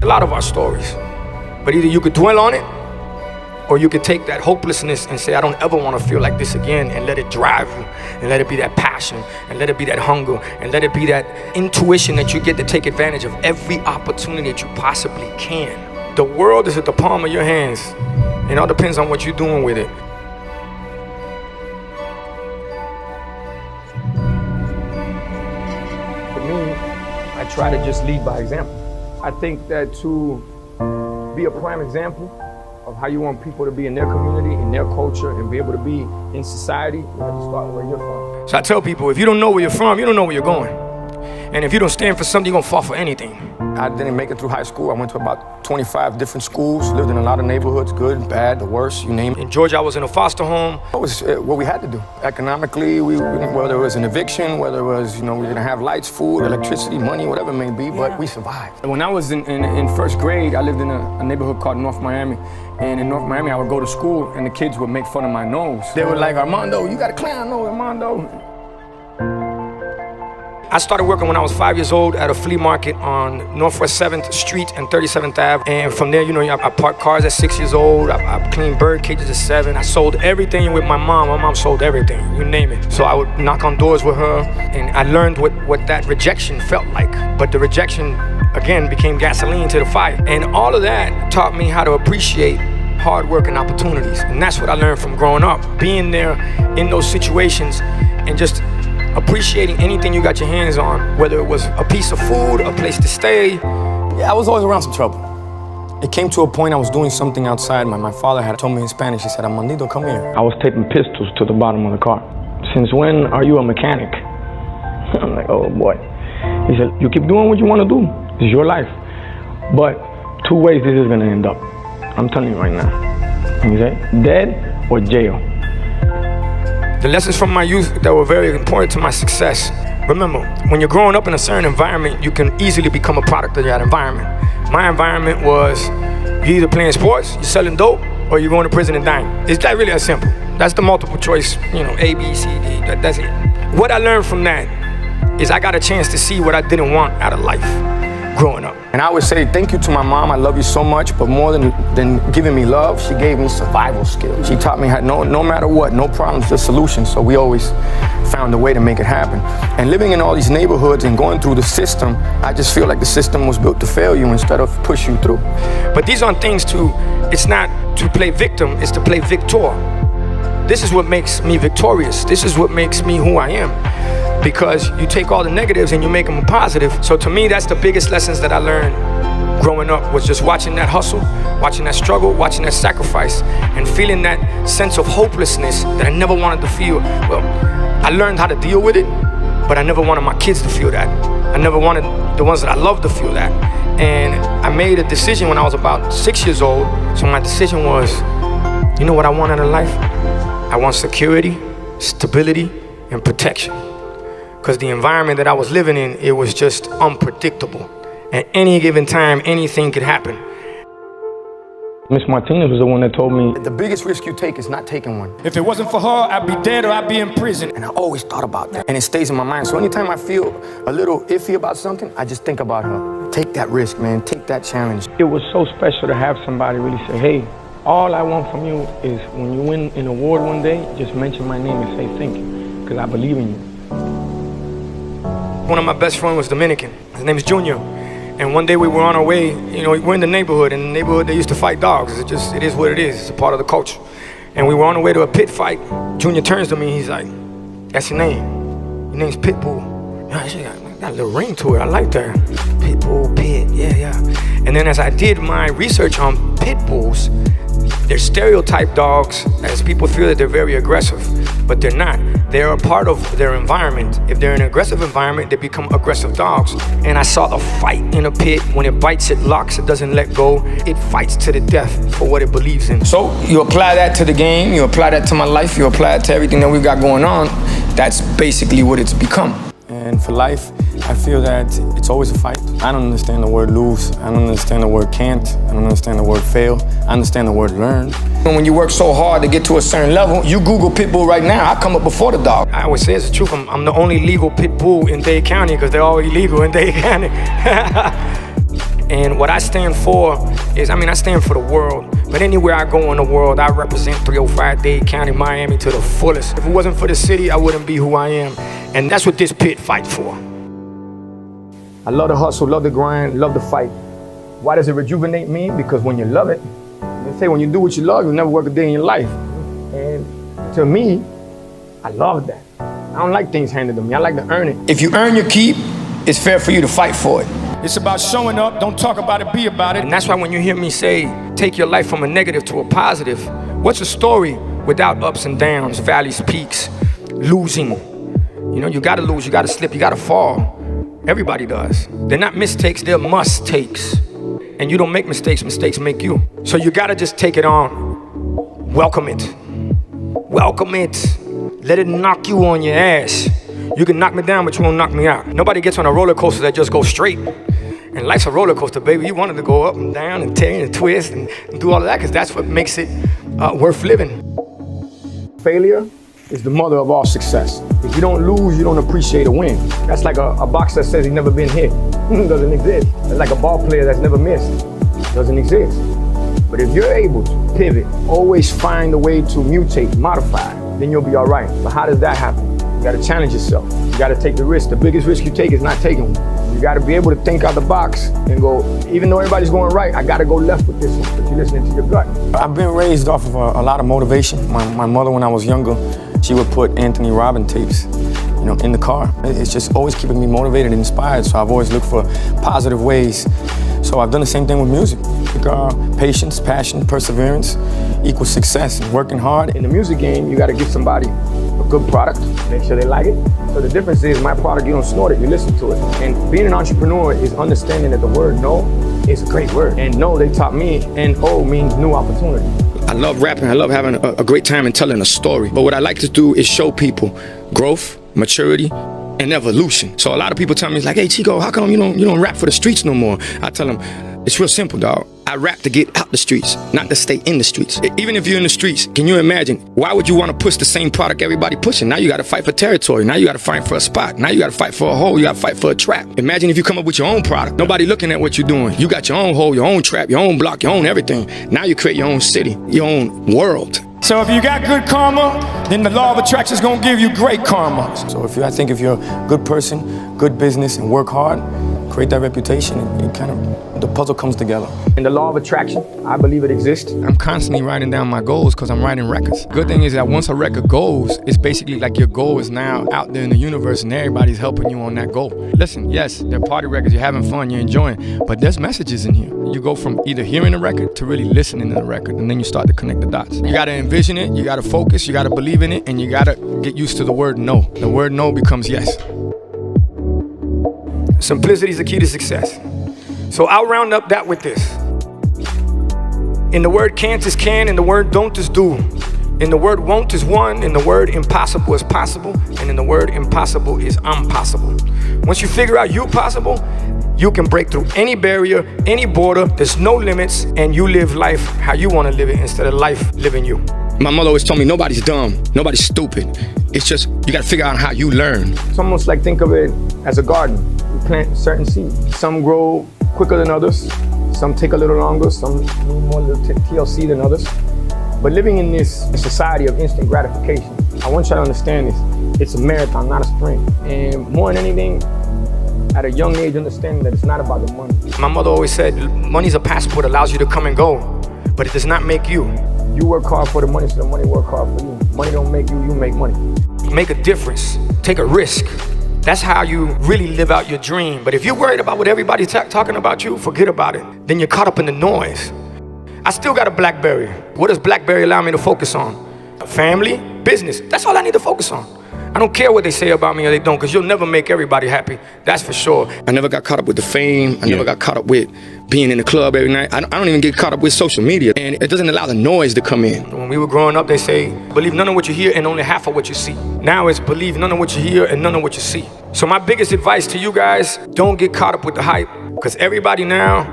a lot of our stories. But either you could dwell on it, or you could take that hopelessness and say, I don't ever want to feel like this again, and let it drive you, and let it be that passion, and let it be that hunger, and let it be that intuition that you get to take advantage of every opportunity that you possibly can. The world is at the palm of your hands. It all depends on what you're doing with it. For me, I try to just lead by example. I think that to be a prime example of how you want people to be in their community, in their culture, and be able to be in society, you have to start where you're from. So I tell people, if you don't know where you're from, you don't know where you're going. And if you don't stand for something, you're gonna fall for anything. I didn't make it through high school. I went to about 25 different schools, lived in a lot of neighborhoods, good, bad, the worst, you name it. In Georgia, I was in a foster home. It was what we had to do. Economically, whether it was an eviction, whether it was, we didn't have lights, food, electricity, money, whatever it may be, but we survived. When I was in first grade, I lived in a neighborhood called North Miami. And in North Miami, I would go to school and the kids would make fun of my nose. They were like, Armando, you got a clown nose, Armando. I started working when I was 5 years old at a flea market on Northwest 7th Street and 37th Ave. And from there, I parked cars at 6 years old. I cleaned bird cages at 7. I sold everything with my mom. My mom sold everything, you name it. So I would knock on doors with her, and I learned what that rejection felt like. But the rejection, again, became gasoline to the fire. And all of that taught me how to appreciate hard work and opportunities. And that's what I learned from growing up. Being there in those situations and just appreciating anything you got your hands on, whether it was a piece of food, a place to stay. Yeah, I was always around some trouble. It came to a point I was doing something outside. My father had told me in Spanish, he said, Armandito, come here. I was taping pistols to the bottom of the car. Since when are you a mechanic? I'm like, oh boy. He said, you keep doing what you want to do. It's your life. But 2 ways this is gonna end up. I'm telling you right now. He said, dead or jail. The lessons from my youth that were very important to my success. Remember, when you're growing up in a certain environment, you can easily become a product of that environment. My environment was, you're either playing sports, you're selling dope, or you're going to prison and dying. It's that really that simple. That's the multiple choice, A, B, C, D, that's it. What I learned from that is I got a chance to see what I didn't want out of life growing up. And I would say thank you to my mom. I love you so much, but more than giving me love, she gave me survival skills. She taught me how no matter what, no problems, just solutions. So we always found a way to make it happen. And living in all these neighborhoods and going through the system, I just feel like the system was built to fail you instead of push you through. But these aren't things it's not to play victim, it's to play victor. This is what makes me victorious. This is what makes me who I am. Because you take all the negatives and you make them a positive. So to me, that's the biggest lessons that I learned growing up, was just watching that hustle, watching that struggle, watching that sacrifice, and feeling that sense of hopelessness that I never wanted to feel. Well, I learned how to deal with it, but I never wanted my kids to feel that. I never wanted the ones that I love to feel that. And I made a decision when I was about 6 years old. So my decision was, you know what I want out of life? I want security, stability, and protection. Because the environment that I was living in, it was just unpredictable. At any given time, anything could happen. Miss Martinez was the one that told me, the biggest risk you take is not taking one. If it wasn't for her, I'd be dead or I'd be in prison. And I always thought about that. And it stays in my mind. So anytime I feel a little iffy about something, I just think about her. Take that risk, man. Take that challenge. It was so special to have somebody really say, hey, all I want from you is when you win an award one day, just mention my name and say thank you, because I believe in you. One of my best friends was Dominican. His name is Junior. And one day we were on our way, we're in the neighborhood. In the neighborhood, they used to fight dogs. It is what it is. It's a part of the culture. And we were on our way to a pit fight. Junior turns to me, he's like, that's your name. Your name's Pitbull. Got a little ring to it, I like that. Pitbull, Pit, yeah. And then as I did my research on pit bulls, they're stereotype dogs, as people feel that they're very aggressive, but they're not. They're a part of their environment. If they're in an aggressive environment, they become aggressive dogs. And I saw a fight in a pit. When it bites, it locks, it doesn't let go. It fights to the death for what it believes in. So you apply that to the game, you apply that to my life, you apply it to everything that we've got going on. That's basically what it's become. And for life, I feel that it's always a fight. I don't understand the word lose. I don't understand the word can't. I don't understand the word fail. I understand the word learn. When you work so hard to get to a certain level, you Google Pitbull right now, I come up before the dog. I always say it's the truth. I'm the only legal Pitbull in Dade County because they're all illegal in Dade County. And what I stand for is, I stand for the world. But anywhere I go in the world, I represent 305 Dade County, Miami to the fullest. If it wasn't for the city, I wouldn't be who I am. And that's what this pit fight for. I love the hustle, love the grind, love the fight. Why does it rejuvenate me? Because when you love it, they say when you do what you love, you'll never work a day in your life. And to me, I love that. I don't like things handed to me. I like to earn it. If you earn your keep, it's fair for you to fight for it. It's about showing up, don't talk about it, be about it. And that's why when you hear me say, take your life from a negative to a positive, what's a story without ups and downs, valleys, peaks, losing? You know, you gotta lose, you gotta slip, you gotta fall. Everybody does. They're not mistakes, they're must-takes. And you don't make mistakes, mistakes make you. So you gotta just take it on. Welcome it. Welcome it. Let it knock you on your ass. You can knock me down, but you won't knock me out. Nobody gets on a roller coaster that just goes straight. And life's a roller coaster, baby. You want it to go up and down and tear and twist and do all of that, because that's what makes it worth living. Failure is the mother of all success. If you don't lose, you don't appreciate a win. That's like a boxer that says he's never been hit. Doesn't exist. It's like a ball player that's never missed. Doesn't exist. But if you're able to pivot, always find a way to mutate, modify, then you'll be all right. But how does that happen? You gotta challenge yourself. You gotta take the risk. The biggest risk you take is not taking one. You gotta be able to think out the box and go, even though everybody's going right, I gotta go left with this one, but you're listening to your gut. I've been raised off of a lot of motivation. My mother, when I was younger, she would put Anthony Robbins tapes, in the car. It's just always keeping me motivated and inspired, so I've always looked for positive ways. So I've done the same thing with music. Patience, passion, perseverance equals success, and working hard. In the music game, you gotta give somebody a good product, make sure they like it. So the difference is my product, you don't snort it, you listen to it. And being an entrepreneur is understanding that the word no is a great word. And no, they taught me, and O means new opportunity. I love rapping, I love having a great time and telling a story. But what I like to do is show people growth, maturity, and evolution. So a lot of people tell me, it's like, hey Chico, how come you don't rap for the streets no more? I tell them, it's real simple, dog. I rap to get out the streets, not to stay in the streets. Even if you're in the streets, can you imagine, why would you want to push the same product everybody pushing? Now you got to fight for territory. Now you got to fight for a spot. Now you got to fight for a hole. You got to fight for a trap. Imagine if you come up with your own product. Nobody looking at what you're doing. You got your own hole, your own trap, your own block, your own everything. Now you create your own city, your own world. So if you got good karma, then the law of attraction is going to give you great karma. So I think if you're a good person, good business, and work hard, create that reputation, and the puzzle comes together. And the law of attraction, I believe it exists. I'm constantly writing down my goals because I'm writing records. Good thing is that once a record goes, it's basically like your goal is now out there in the universe and everybody's helping you on that goal. Listen, yes, they're party records, you're having fun, you're enjoying, but there's messages in here. You go from either hearing a record to really listening to the record, and then you start to connect the dots. You gotta envision it, you gotta focus, you gotta believe in it, and you gotta get used to the word no. The word no becomes yes. Simplicity is the key to success. So I'll round up that with this. In the word can't is can, in the word don't is do. In the word won't is one, in the word impossible is possible, and in the word impossible is impossible. Once you figure out you're possible, you can break through any barrier, any border, there's no limits, and you live life how you want to live it instead of life living you. My mother always told me nobody's dumb, nobody's stupid. It's just, you gotta figure out how you learn. It's almost like think of it as a garden. You plant certain seeds. Some grow quicker than others. Some take a little longer. Some need more TLC than others. But living in this society of instant gratification, I want you to understand this. It's a marathon, not a sprint. And more than anything, at a young age, understanding that it's not about the money. My mother always said, money's a passport, allows you to come and go, but it does not make you. You work hard for the money, so the money work hard for you. Money don't make you, you make money. Make a difference, take a risk. That's how you really live out your dream. But if you're worried about what everybody's talking about you, forget about it. Then you're caught up in the noise. I still got a BlackBerry. What does BlackBerry allow me to focus on? Family, business, that's all I need to focus on. I don't care what they say about me or they don't, because you'll never make everybody happy. That's for sure. I never got caught up with the fame. I never got caught up with being in the club every night. I don't even get caught up with social media. And it doesn't allow the noise to come in. When we were growing up, they say, believe none of what you hear and only half of what you see. Now it's believe none of what you hear and none of what you see. So my biggest advice to you guys, don't get caught up with the hype, because everybody now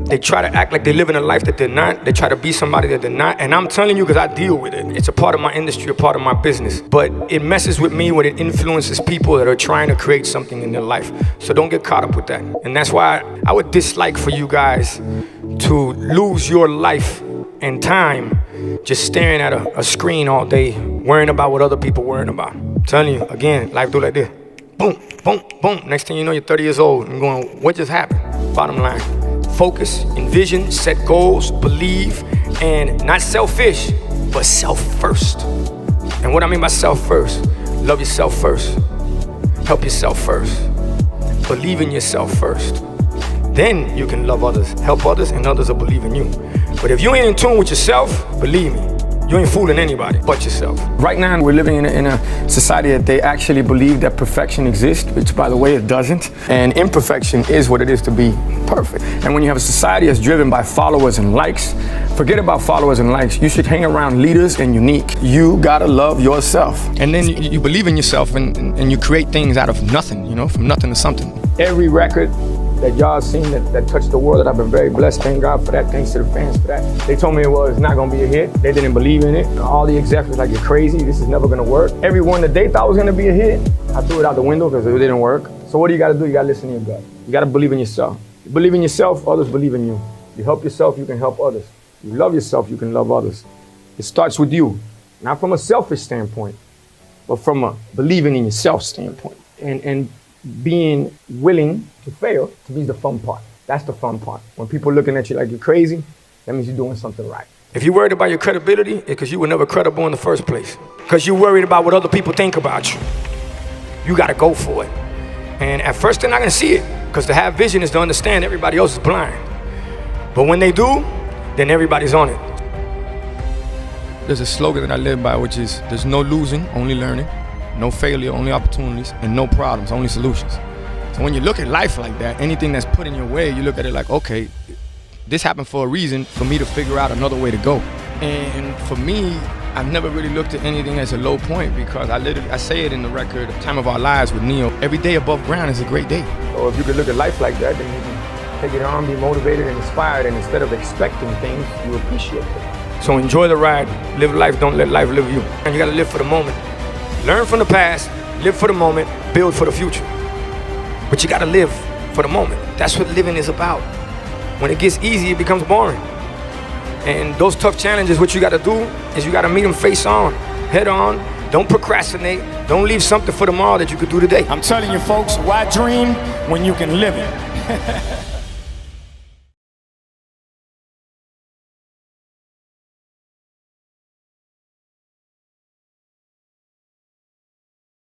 They try to act like they're living a life that they're not. They try to be somebody that they're not. And I'm telling you because I deal with it. It's a part of my industry, a part of my business. But it messes with me when it influences people that are trying to create something in their life. So don't get caught up with that. And that's why I would dislike for you guys to lose your life and time just staring at a screen all day, worrying about what other people worrying about. I'm telling you, again, life do like this. Boom, boom, boom. Next thing you know, you're 30 years old and going, what just happened? Bottom line. Focus, envision, set goals, believe, and not selfish, but self first. And what I mean by self first, love yourself first, help yourself first, believe in yourself first. Then you can love others, help others, and others will believe in you. But if you ain't in tune with yourself, believe me, you ain't fooling anybody but yourself. Right now, we're living in a society that they actually believe that perfection exists, which, by the way, it doesn't. And imperfection is what it is to be perfect. And when you have a society that's driven by followers and likes, forget about followers and likes. You should hang around leaders and unique. You gotta love yourself. And then you believe in yourself and you create things out of nothing, you know, from nothing to something. Every record that y'all seen that touched the world, that I've been very blessed. Thank God for that. Thanks to the fans for that. They told me it was not gonna be a hit. They didn't believe in it. All the execs was like, you're crazy. This is never gonna work. Every one that they thought was gonna be a hit, I threw it out the window because it didn't work. So what do? You gotta listen to your gut. You gotta believe in yourself. You believe in yourself, others believe in you. You help yourself, you can help others. You love yourself, you can love others. It starts with you. Not from a selfish standpoint, but from a believing in yourself standpoint. And being willing to fail to be the fun part. That's the fun part. When people are looking at you like you're crazy, that means you're doing something right. If you're worried about your credibility, it's because you were never credible in the first place. Because you're worried about what other people think about you. You got to go for it. And at first, they're not going to see it. Because to have vision is to understand everybody else is blind. But when they do, then everybody's on it. There's a slogan that I live by, which is, there's no losing, only learning. No failure, only opportunities, and no problems, only solutions. So when you look at life like that, anything that's put in your way, you look at it like, okay, this happened for a reason, for me to figure out another way to go. And for me, I've never really looked at anything as a low point because I say it in the record, Time of Our Lives with Neo, every day above ground is a great day. So if you could look at life like that, then you can take it on, be motivated and inspired, and instead of expecting things, you appreciate them. So enjoy the ride, live life, don't let life live you. And you gotta live for the moment. Learn from the past, live for the moment, build for the future. But you gotta live for the moment. That's what living is about. When it gets easy, it becomes boring. And those tough challenges, what you gotta do is you gotta meet them face on, head on. Don't procrastinate. Don't leave something for tomorrow that you could do today. I'm telling you folks, why dream when you can live it?